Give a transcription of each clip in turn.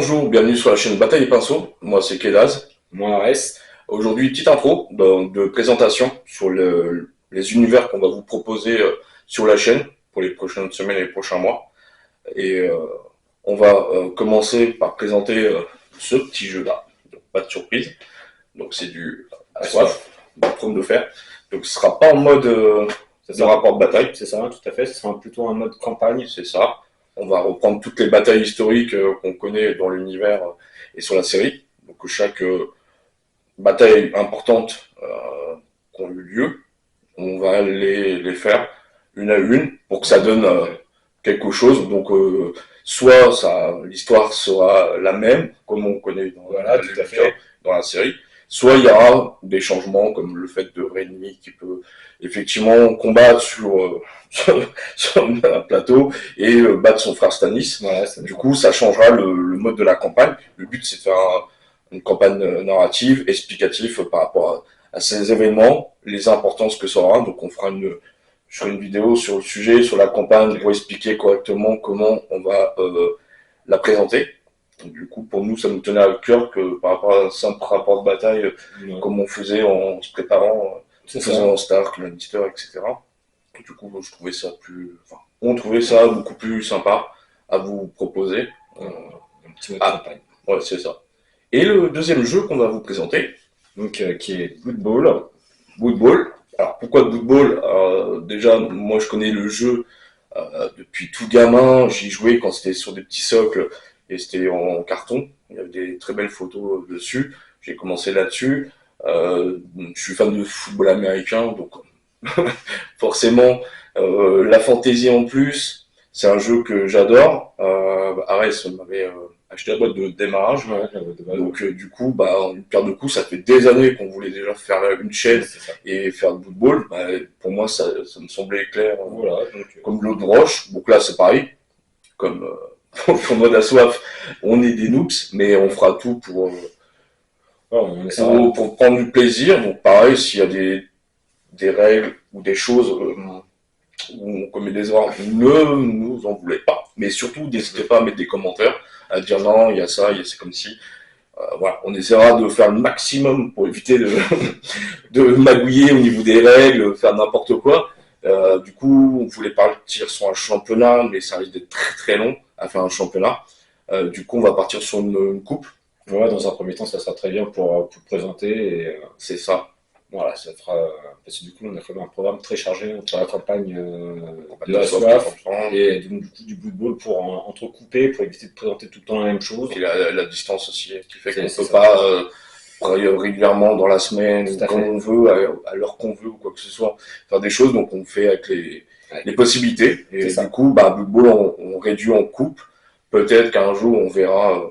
Bonjour, bienvenue sur la chaîne Bataille et Pinceau. Moi, c'est Kedaz. Moi, Arès. Aujourd'hui, petite intro de présentation sur les univers qu'on va vous proposer sur la chaîne pour les prochaines semaines et les prochains mois. Et on va commencer par présenter ce petit jeu-là. Donc, pas de surprise. Donc, c'est du à soif, du trône de fer. Donc, ce sera pas en mode de rapport de bataille. C'est ça, tout à fait. Ce sera plutôt un mode campagne. C'est ça. On va reprendre toutes les batailles historiques qu'on connaît dans l'univers et sur la série. Donc chaque bataille importante qui a eu lieu, on va les faire une à une pour que ça donne quelque chose. Donc soit l'histoire sera la même, comme on connaît Tout à fait. dans la série, soit il y aura des changements comme le fait de Renly qui peut effectivement combattre sur un plateau et battre son frère Stannis. Voilà, du coup, ça changera le mode de la campagne. Le but, c'est de faire une campagne narrative, explicative par rapport à ces événements, les importances que ça aura. Donc, on fera je ferai une vidéo sur le sujet, sur la campagne, pour expliquer correctement comment on va la présenter. Du coup, pour nous, ça nous tenait à cœur que par rapport à un simple rapport de bataille, comme on faisait en se préparant, en faisant Stark, Lannister, etc. Du coup, on trouvait ça beaucoup plus sympa à vous proposer. Un petit mode campagne. Ouais, c'est ça. Et le deuxième jeu qu'on va vous présenter, Donc, qui est Blood Bowl. Blood Bowl. Alors, pourquoi Blood Bowl déjà, moi, je connais le jeu depuis tout gamin. J'y jouais quand c'était sur des petits socles et c'était en carton. Il y avait des très belles photos dessus. J'ai commencé là-dessus. Je suis fan de football américain, donc forcément la fantaisie en plus. C'est un jeu que j'adore. Arès m'avait acheté la boîte de démarrage. Ouais, Donc du coup, une paire de coups, ça fait des années qu'on voulait déjà faire une chaîne et faire du football. Pour moi, ça me semblait clair. Voilà, comme l'eau de roche. Donc là, c'est pareil. Comme pour mode à soif, on est des noobs, mais on fera tout pour prendre du plaisir. Donc pareil, s'il y a des règles ou des choses où on commet des erreurs, ne nous en voulez pas. Mais surtout, n'hésitez pas à mettre des commentaires, à dire non, il y a ça, c'est comme si. Voilà, on essaiera de faire le maximum pour éviter de magouiller au niveau des règles, faire n'importe quoi. Du coup, on voulait partir sur un championnat, mais ça risque d'être très très long à faire un championnat. Du coup, on va partir sur une coupe. Voilà, dans un premier temps, ça sera très bien pour présenter. Et, c'est ça. Voilà, ça fera. Parce que du coup, on a fait un programme très chargé entre la campagne de la soif et donc, du coup, du Blood Bowl pour entrecouper, pour éviter de présenter tout le temps la même chose. Et la distance aussi, qui fait qu'on ne peut pas régulièrement dans la semaine, quand on veut, à l'heure qu'on veut ou quoi que ce soit, faire des choses. Donc on fait avec les possibilités. Et du coup, Blood Bowl, on réduit en coupe. Peut-être qu'un jour, on verra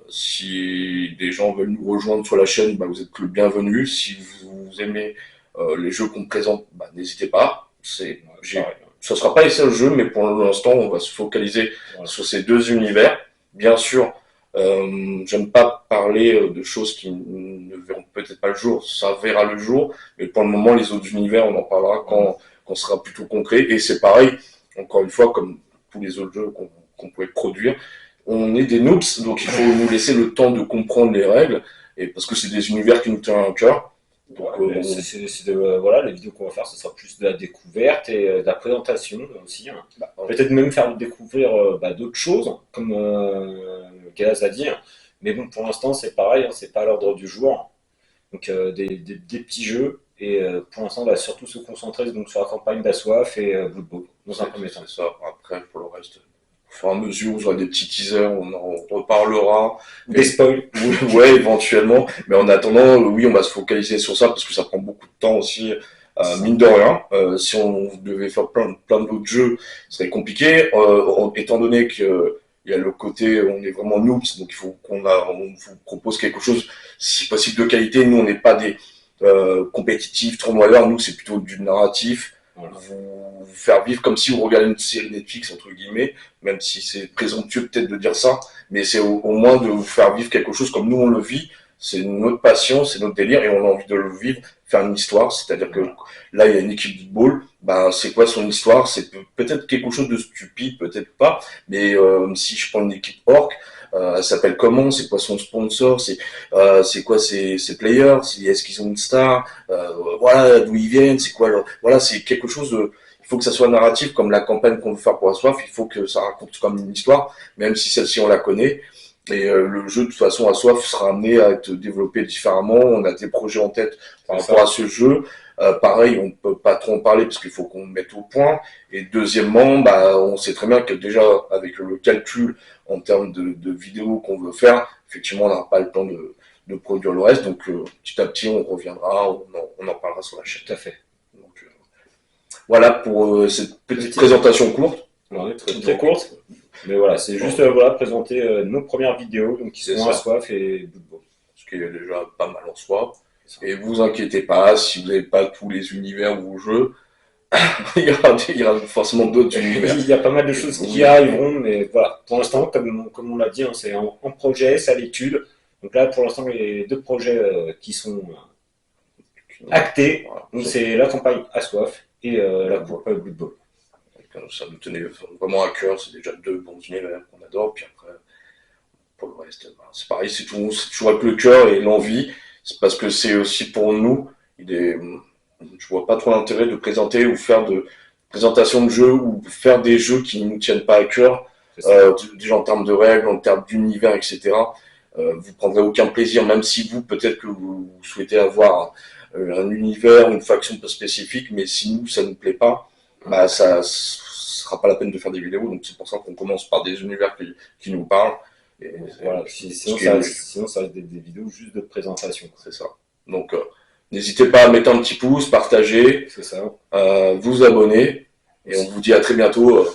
si des gens veulent nous rejoindre sur la chaîne, vous êtes le bienvenu. Si vous aimez les jeux qu'on présente, n'hésitez pas. Ça sera pas les seuls jeux, mais pour l'instant, on va se focaliser sur ces deux univers. Bien sûr, j'aime pas parler de choses qui ne verront peut-être pas le jour. Ça verra le jour, mais pour le moment, les autres univers, on en parlera quand ce sera plutôt concret. Et c'est pareil, encore une fois, comme tous les autres jeux qu'on pourrait produire. On est des noobs, donc il faut nous laisser le temps de comprendre les règles, et parce que c'est des univers qui nous tiennent à cœur. Donc, voilà, les vidéos qu'on va faire, ce sera plus de la découverte et de la présentation aussi. Hein. Peut-être même faire découvrir d'autres choses, comme Gaz a dit. Mais bon, pour l'instant, c'est pareil, c'est pas à l'ordre du jour. Donc, des petits jeux. Et pour l'instant, on va surtout se concentrer donc, sur la campagne d'Assoif et Blood Bowl, dans un premier temps. C'est ça. Après, pour le reste, au fur et à mesure, vous aurez des petits teasers, on en reparlera. Des spoils. Ouais, éventuellement. Mais en attendant, oui, on va se focaliser sur ça parce que ça prend beaucoup de temps aussi. Mine de rien, si on devait faire plein d'autres jeux, ce serait compliqué. Étant donné que il y a le côté, on est vraiment noobs, donc il faut on vous propose quelque chose, si possible de qualité. Nous, on n'est pas des compétitifs, tournoyeurs. Nous, c'est plutôt du narratif. Vous faire vivre comme si vous regardez une série Netflix, entre guillemets, même si c'est présomptueux peut-être de dire ça, mais c'est au moins de vous faire vivre quelque chose comme nous on le vit. C'est notre passion, c'est notre délire et on a envie de le vivre, faire une histoire. C'est-à-dire que là, il y a une équipe de football, c'est quoi son histoire? C'est peut-être quelque chose de stupide, peut-être pas, mais si je prends une équipe orc, elle s'appelle comment, c'est quoi son sponsor, c'est quoi ses players, est-ce qu'ils ont une star, voilà d'où ils viennent, c'est quoi voilà, c'est quelque chose de, il faut que ça soit narratif comme la campagne qu'on veut faire pour Assoif, il faut que ça raconte comme une histoire, même si celle-ci on la connaît. Et le jeu, de toute façon, Assoif sera amené à être développé différemment. On a des projets en tête par rapport à ce jeu. Pareil, on peut pas trop en parler parce qu'il faut qu'on mette au point. Et deuxièmement, bah, on sait très bien que déjà, avec le calcul en termes de vidéos qu'on veut faire, effectivement, on n'aura pas le temps de produire le reste. Donc, petit à petit, on reviendra, on en parlera sur la chaîne. Tout à fait. Donc, voilà pour cette petite présentation courte. Ouais, très courte. Mais voilà, c'est juste voilà, présenter nos premières vidéos, donc qui sont Assoif et Blood Bowl. Ce qui est déjà pas mal en soi. Et vous inquiétez pas, si vous n'avez pas tous les univers ou jeux, il y aura forcément d'autres univers. Il y a pas mal de choses qui arriveront, mais voilà, pour l'instant, comme on l'a dit, hein, c'est en projet, c'est à l'étude. Donc là, pour l'instant, les 2 projets qui sont actés, voilà, c'est la campagne Assoif et la coupe Blood Bowl. Ça nous tenait vraiment à cœur, c'est déjà 2 bons univers qu'on adore, puis après, pour le reste, c'est pareil, c'est toujours avec le cœur et l'envie, c'est parce que c'est aussi pour nous, je vois pas trop l'intérêt de présenter ou faire de présentation de jeux ou faire des jeux qui ne nous tiennent pas à cœur, déjà en termes de règles, en termes d'univers, etc. Vous prendrez aucun plaisir, même si vous, peut-être que vous souhaitez avoir un univers, une faction pas spécifique, mais si nous, ça ne nous plaît pas, bah ça sera pas la peine de faire des vidéos, donc c'est pour ça qu'on commence par des univers qui nous parlent. Et voilà, sinon ça reste des vidéos juste de présentation. C'est ça. Donc n'hésitez pas à mettre un petit pouce, partager, c'est ça. Vous abonner, et on vous dit à très bientôt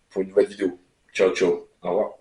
pour une nouvelle vidéo. Ciao, ciao. Au revoir.